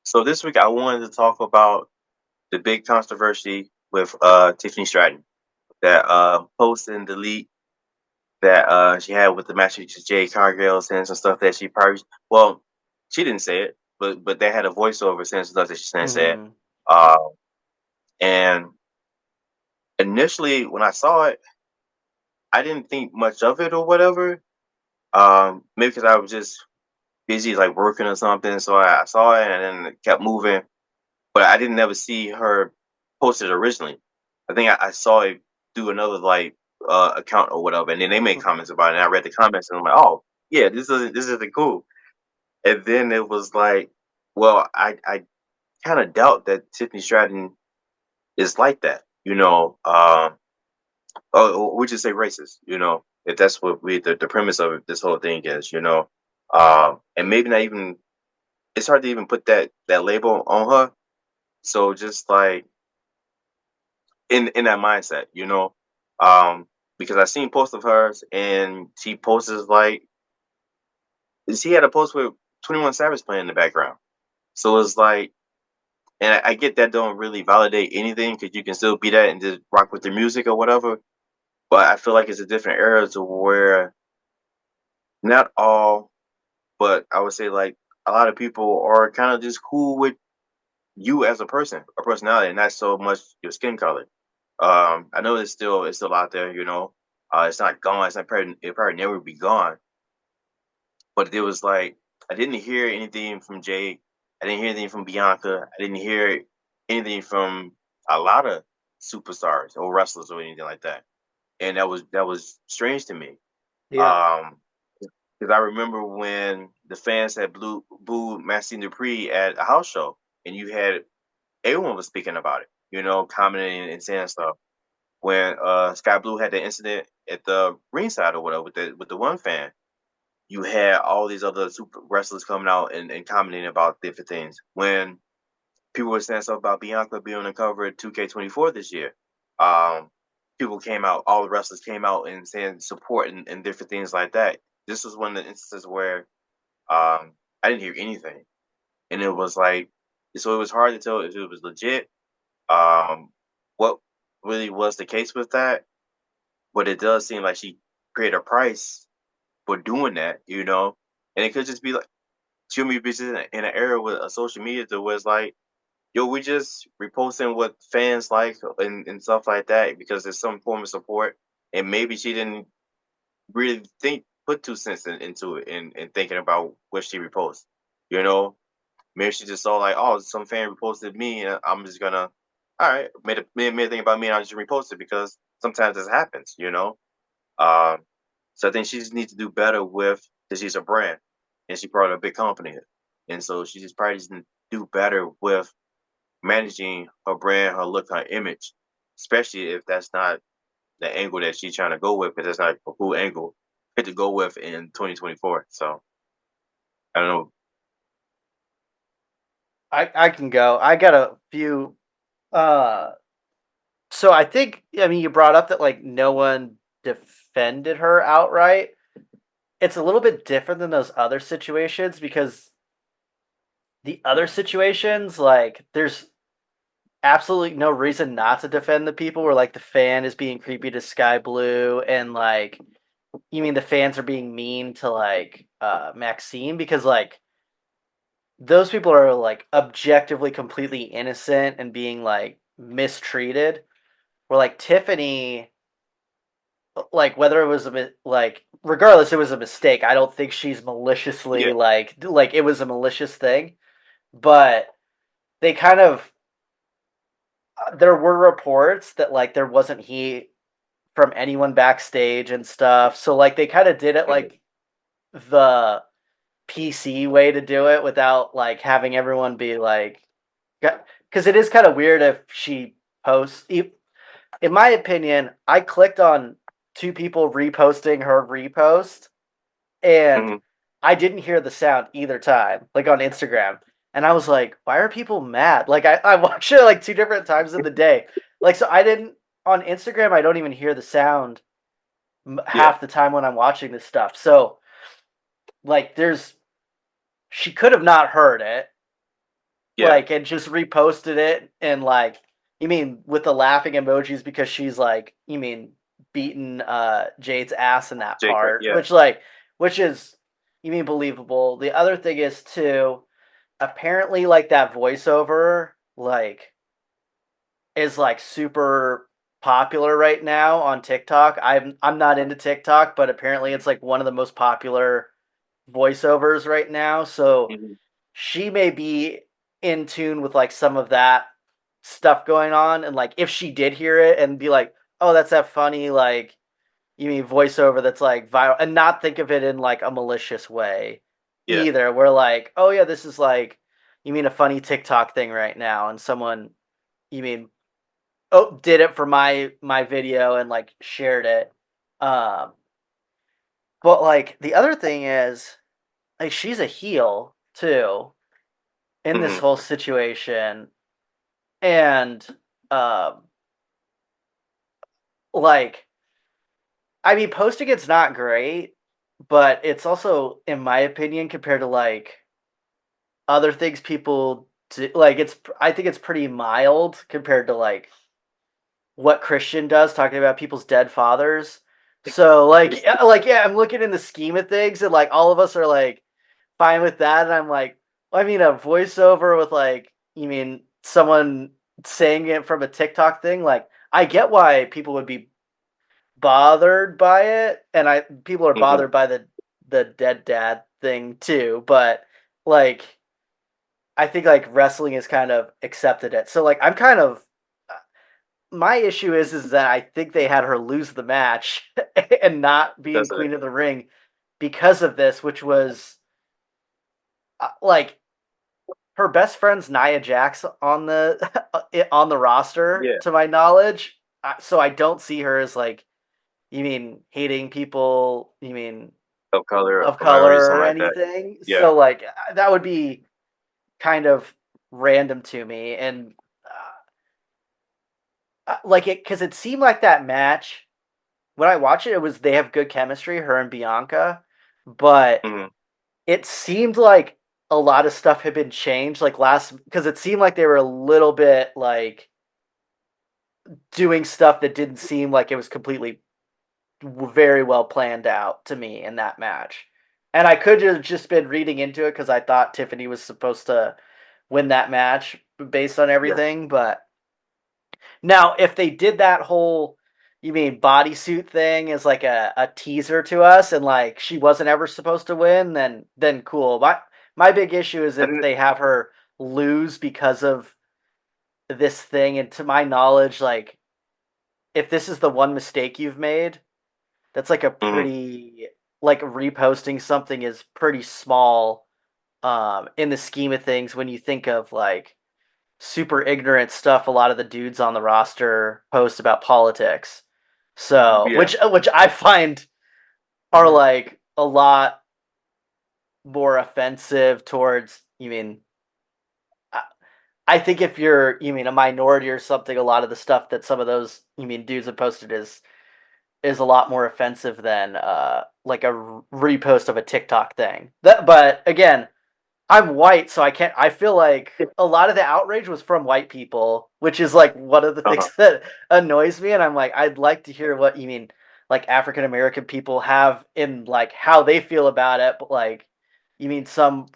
So this week I wanted to talk about the big controversy with Tiffany Stratton, that post and delete that she had with the Master J Cargill saying some stuff that she probably, well, she didn't say it, but they had a voiceover saying some stuff that she said. Mhm. Uh, and initially when I saw it, I didn't think much of it or whatever. Maybe because I was just busy like working or something, so I saw it and then it kept moving. But I didn't ever see her post it originally. I think I saw it through another like account or whatever, and then they made comments about it. And I read the comments, and I'm like, oh yeah, this isn't cool. And then it was like, well, I kind of doubt that Tiffany Stratton is like that, or we just say racist, if that's what the premise of this whole thing is, and maybe not even. It's hard to even put that label on her. So just like in that mindset, because I seen posts of hers and she posts like she had a post with 21 Savage playing in the background. So it's like, and I get that don't really validate anything because you can still be that and just rock with the music or whatever. But I feel like it's a different era to where not all, but I would say like a lot of people are kind of just cool with you as a person, a personality, and not so much your skin color. I know it's still out there, it's not gone. It probably never be gone. But it was like I didn't hear anything from Jay. I didn't hear anything from Bianca. I didn't hear anything from a lot of superstars or wrestlers or anything like that. And that was strange to me. Yeah. Um, because I remember when the fans had booed Maxine Dupree at a house show, and you had everyone was speaking about it, commenting and saying stuff. When Sky Blue had the incident at the ringside or whatever with the one fan, you had all these other super wrestlers coming out and commenting about different things. When people were saying stuff about Bianca being on the cover of 2K24 this year, um, people came out, all the wrestlers came out and saying support and different things like that. This was one of the instances where I didn't hear anything, and it was like, so it was hard to tell if it was legit. What really was the case with that? But it does seem like she paid a price for doing that, and it could just be like she'll be just in an era with a social media to where it's like, yo, we just reposting what fans like and stuff like that because there's some form of support, and maybe she didn't really put 2 cents into it and thinking about what she reposts, you know. Maybe she just saw like, oh, some fan reposted me, and I'm just gonna, all right, made a thing about me, and I just repost it because sometimes this happens. Um, so I think she just needs to do better with because she's a brand and she brought a big company, and so she just probably just need to do better with managing her brand, her look, her image, especially if that's not the angle that she's trying to go with, because that's not a cool angle to go with in 2024. So I don't know. I can go. I got a few uh so I think I mean you brought up that like no one defended her outright. It's a little bit different than those other situations because the other situations like there's absolutely no reason not to defend the people where like the fan is being creepy to Sky Blue and like you mean the fans are being mean to like Maxine because like those people are like objectively completely innocent and being like mistreated. Where like Tiffany, like whether it was like regardless, it was a mistake. I don't think she's maliciously Yeah, like it was a malicious thing, but they kind of there were reports that like there wasn't heat from anyone backstage and stuff. So like they kind of did it mhm, like the PC way to do it without like having everyone be like because it is kind of weird if she posts. In my opinion, I clicked on two people reposting her repost, and mhm, I didn't hear the sound either time, like on Instagram. And I was like, why are people mad? Like I watched it like two different times in the day. Like so I didn't on Instagram I don't even hear the sound yeah, half the time when I'm watching this stuff. So like there's she could have not heard it Yeah. and just reposted it and like you mean with the laughing emojis because she's like you mean beating Jade's ass in that Jake. part, Yeah. which is you mean believable. The other thing is too, apparently like that voiceover like is like super popular right now on TikTok. I'm not into TikTok, but apparently it's like one of the most popular voiceovers right now. So Hmm. she may be in tune with like some of that stuff going on, and like if she did hear it and be like, "Oh, that's that funny like you mean voiceover that's like viral," and not think of it in like a malicious way Yeah. either. We're like, "Oh yeah, this is like you mean a funny TikTok thing right now," and someone you mean did it for my video and like shared it. Um, but like the other thing is like she's a heel too in this Hmm. whole situation, and um, like I mean, posting it's not great, but it's also, in my opinion, compared to like other things people do, like I think it's pretty mild compared to like what Christian does, talking about people's dead fathers. So like yeah, I'm looking in the scheme of things, and like all of us are like fine with that, and I'm like, well, I mean, a voiceover with like, you mean someone saying it from a TikTok thing, like I get why people would be bothered by it, and I people are Hmm. bothered by the dead dad thing too, but like I think like wrestling has kind of accepted it. So like I'm kind of my issue is that I think they had her lose the match and not being That's it. queen of the ring because of this, which was like her best friend's Nia Jax on the on the roster Yeah. to my knowledge. So I don't see her as like you mean hating people, you mean Of color, of minority, color something or like that. anything. Yeah. So like that would be kind of random to me, and like it because it seemed like that match when I watched it, it was they have good chemistry, her and Bianca, but Hmm. it seemed like a lot of stuff had been changed like last because it seemed like they were a little bit like doing stuff that didn't seem like it was completely very well planned out to me in that match. And I could have just been reading into it because I thought Tiffany was supposed to win that match based on Yeah. everything. But now, if they did that whole, you mean bodysuit thing as like a teaser to us, and like she wasn't ever supposed to win, then cool. My big issue is if And they have her lose because of this thing, and to my knowledge, like if this is the one mistake you've made, that's like a mhm. pretty like reposting something is pretty small in the scheme of things when you think of like super ignorant stuff a lot of the dudes on the roster post about politics. So, Yeah. which I find are like a lot more offensive towards you mean I I think if you're you mean a minority or something, a lot of the stuff that some of those you mean dudes have posted is a lot more offensive than like a repost of a TikTok thing. But again, I'm white, so I can't. I feel like a lot of the outrage was from white people, which is like one of the Uh-huh. things that annoys me. And I'm like, I'd like to hear what you mean, like African American people have in like how they feel about it. But like, you mean some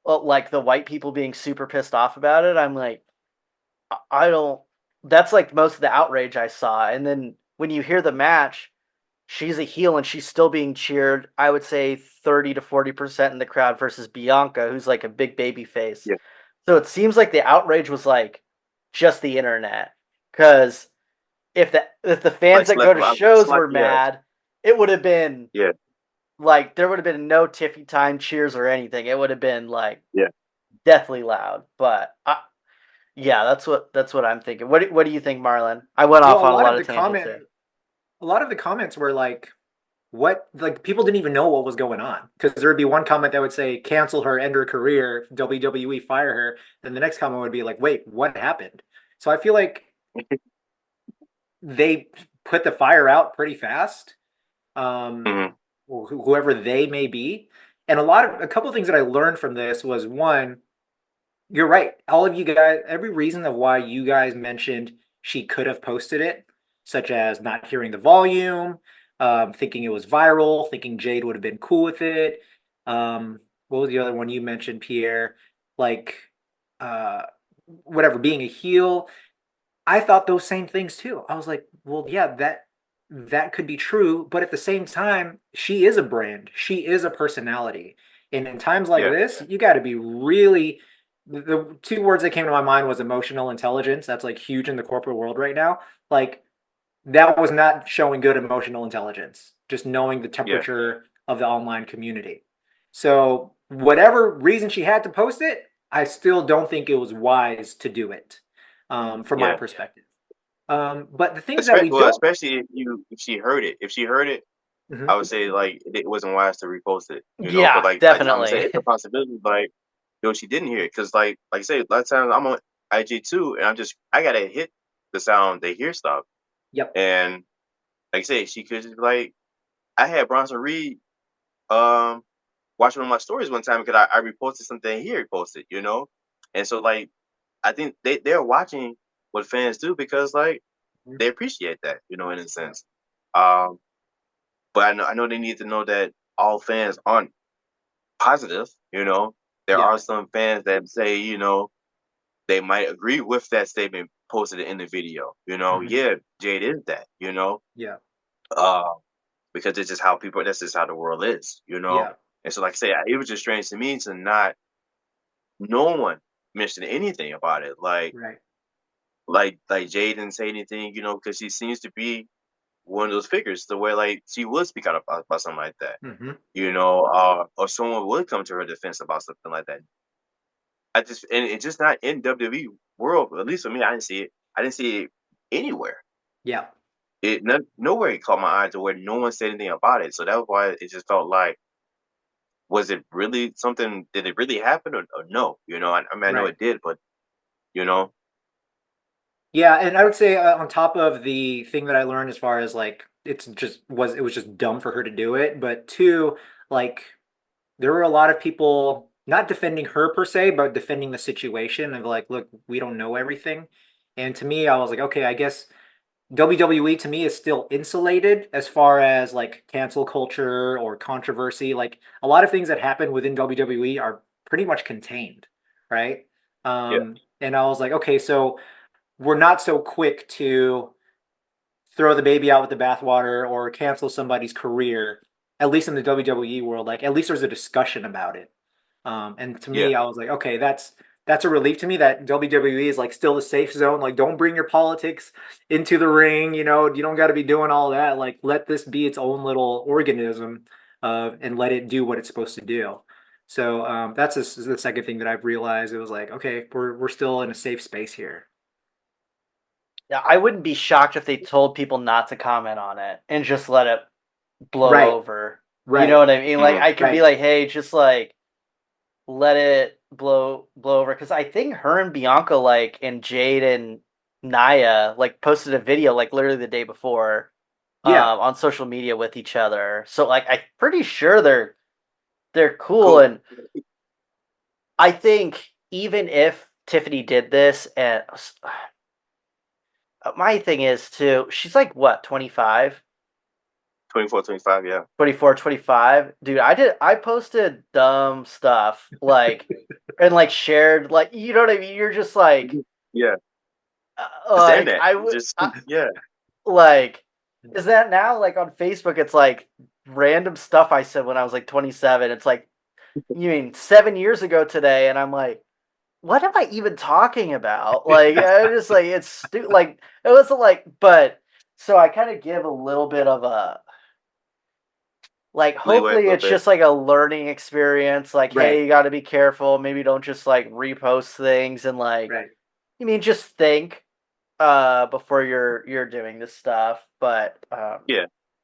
like the white people being super pissed off about it? I'm like, I don't. That's like most of the outrage I saw. And then when you hear the match, she's a heel and she's still being cheered. I would say 30 to 40% in the crowd versus Bianca, who's like a big baby face. Yeah. So it seems like the outrage was like just the internet. Because if the fans Like that go to shows were yeah. mad, it would have been Yeah. like there would have been no Tiffy time cheers or anything. It would have been like Yeah. deathly loud. But yeah, that's what I'm thinking. What do you think, Marlon? I went Well, off on a lot of tangents there. a lot of the comments were like, what, like people didn't even know what was going on because there would be one comment that would say cancel her, end her career, WWE fire her. Then the next comment would be like, wait, what happened? So I feel like they put the fire out pretty fast. Hmm. Whoever they may be. And a couple of things that I learned from this was one, you're right. All of you guys, every reason of why you guys mentioned she could have posted it, such as not hearing the volume, thinking it was viral, thinking Jade would have been cool with it. What was the other one you mentioned, Pierre? Like, uh, whatever, being a heel. I thought those same things too. I was like, well, yeah, that could be true, but at the same time, she is a brand. She is a personality. And in times like Yeah, this, you got to be really the two words that came to my mind was emotional intelligence. That's like huge in the corporate world right now. Like that was not showing good emotional intelligence, just knowing the yeah, temperature of the online community. So, whatever reason she had to post it, I still don't think it was wise to do it, from my yeah. perspective. But the things that we Well, don't, especially if she heard it. If she heard it, I Mhm. would say like it wasn't wise to repost it, you know. But Yeah, I'm gonna say definitely. it's a possibility. Like, she didn't hear it because, like I say, a lot of times I'm on IG too, and I gotta hit the sound they hear stuff, Yep. and like I say, she could just be like, I had Bronson Reed um watch one of my stories one time because I reposted something he reposted, you know, and so like I think they're watching what fans do because like Mhm. they appreciate that, you know, in a sense. Um, but I know they need to know that all fans aren't positive. You know, there Yeah. are some fans that say, they might agree with that statement posted in the video. You know, Mhm. yeah, Jade is that. Yeah. Uh, because it's just how people. That's just how the world is. Yeah. And so like I say, it was just strange to me to not no one mention anything about it. Right. Like Jade didn't say anything. Because she seems to be one of those figures to where like she would speak out about something like that. Hmm. Or someone would come to her defense about something like that. And it's just not in WWE world. At least for me, I didn't see it. I didn't see it anywhere. Yeah. Nowhere it caught my eye to where no one said anything about it. So that was why it just felt like, was it really something? Did it really happen or no? I mean, I know Right. it did, but you know, Yeah, and I would say on top of the thing that I learned as far as like it was just dumb for her to do it, but two, like there were a lot of people not defending her per se, but defending the situation of like, look, we don't know everything. And to me, I was like, okay, I guess WWE to me is still insulated as far as like cancel culture or controversy. Like a lot of things that happen within WWE are pretty much contained, right? yeah, And I was like, okay, so we're not so quick to throw the baby out with the bathwater or cancel somebody's career, at least in the WWE world. Like at least there's a discussion about it. And to yeah, me, I was like, okay, that's a relief to me that WWE is like still a safe zone. Like, don't bring your politics into the ring. You don't got to be doing all that. Like, let this be its own little organism, and let it do what it's supposed to do. So that's the second thing that I've realized. It was like, okay, we're still in a safe space here. Yeah, I wouldn't be shocked if they told people not to comment on it and just let it blow Right, over. You know right, what I mean? Like hmm I could be right. like, hey, just like let it blow over because I think her and Bianca like and Jade and Naya like posted a video like literally the day before Yeah, on social media with each other. So like I'm pretty sure they're cool cool, and I think even if Tiffany did this and my thing is too she's like what 25 24, 25, yeah, 24, 25. Dude, I posted dumb stuff like and like shared like you know what I mean you're just mhm, yeah. It's the like internet. I It's would just yeah, like is that now like on Facebook it's like random stuff I said when I was like 27 it's like you mean 7 years ago today and I'm like what am I even talking about like I just like it's like it was like but so I kind of give a little bit of a like leeway a hopefully little it's bit. just like a learning experience like right, hey you got to be careful maybe don't just like repost things and like right. you mean just think before you're doing this stuff but Yeah,